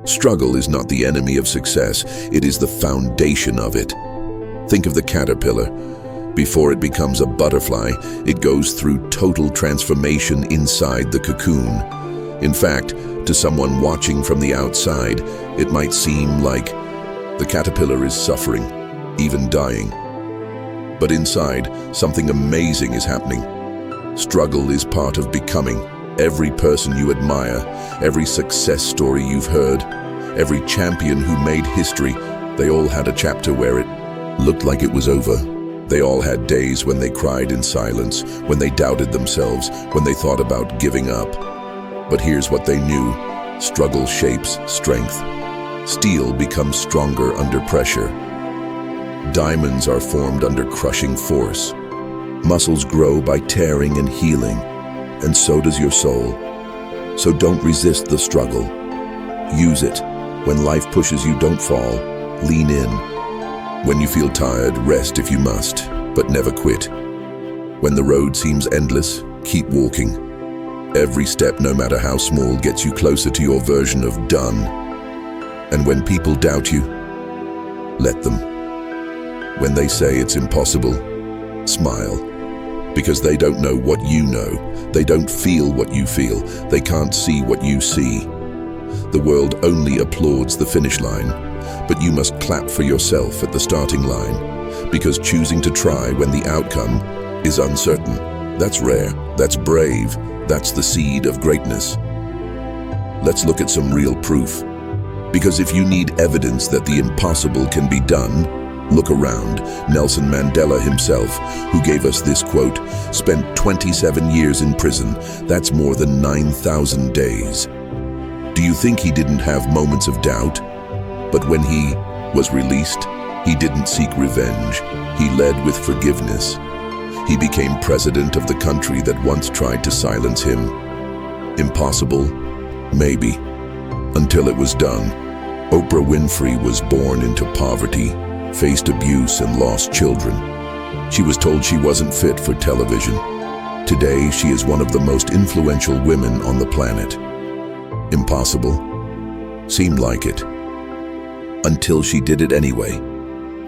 Struggle is not the enemy of success, it is the foundation of it. Think of the caterpillar. Before it becomes a butterfly, it goes through total transformation inside the cocoon. In fact, to someone watching from the outside, it might seem like the caterpillar is suffering, even dying. But inside, something amazing is happening. Struggle is part of becoming. Every person you admire, every success story you've heard, every champion who made history, they all had a chapter where it looked like it was over. They all had days when they cried in silence, when they doubted themselves, when they thought about giving up. But here's what they knew: struggle shapes strength. Steel becomes stronger under pressure. Diamonds are formed under crushing force. Muscles grow by tearing and healing, and so does your soul. So don't resist the struggle. Use it. When life pushes you, don't fall. Lean in. When you feel tired, rest if you must, but never quit. When the road seems endless, keep walking. Every step, no matter how small, gets you closer to your version of done. And when people doubt you, let them. When they say it's impossible, smile. Because they don't know what you know. They don't feel what you feel. They can't see what you see. The world only applauds the finish line, but you must clap for yourself at the starting line. Because choosing to try when the outcome is uncertain, that's rare, that's brave, that's the seed of greatness. Let's look at some real proof. Because if you need evidence that the impossible can be done, look around. Nelson Mandela himself, who gave us this quote, spent 27 years in prison. That's more than 9,000 days. Do you think he didn't have moments of doubt? But when he was released, he didn't seek revenge. He led with forgiveness. He became president of the country that once tried to silence him. Impossible? Maybe. Until it was done. Oprah Winfrey was born into poverty, faced abuse and lost children. She was told she wasn't fit for television. Today, she is one of the most influential women on the planet. Impossible? Seemed like it. Until she did it anyway.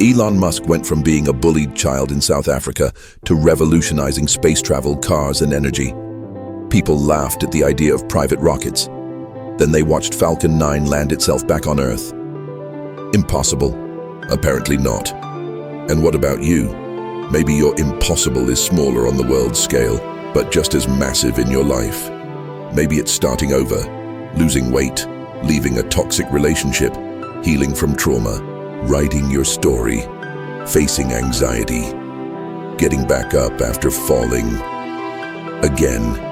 Elon Musk went from being a bullied child in South Africa to revolutionizing space travel, cars, and energy. People laughed at the idea of private rockets. Then they watched Falcon 9 land itself back on Earth. Impossible? Apparently not. And what about you? Maybe your impossible is smaller on the world scale, but just as massive in your life. Maybe it's starting over, losing weight, leaving a toxic relationship, healing from trauma, writing your story, facing anxiety, getting back up after falling. Again,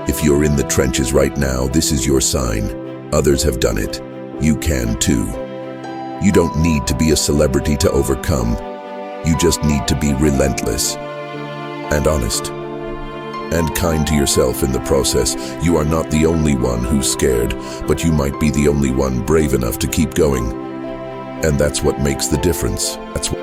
if you're in the trenches right now, this is your sign. Others have done it. You can too. You don't need to be a celebrity to overcome. You just need to be relentless and honest and kind to yourself in the process. You are not the only one who's scared, but you might be the only one brave enough to keep going. And that's what makes the difference. That's what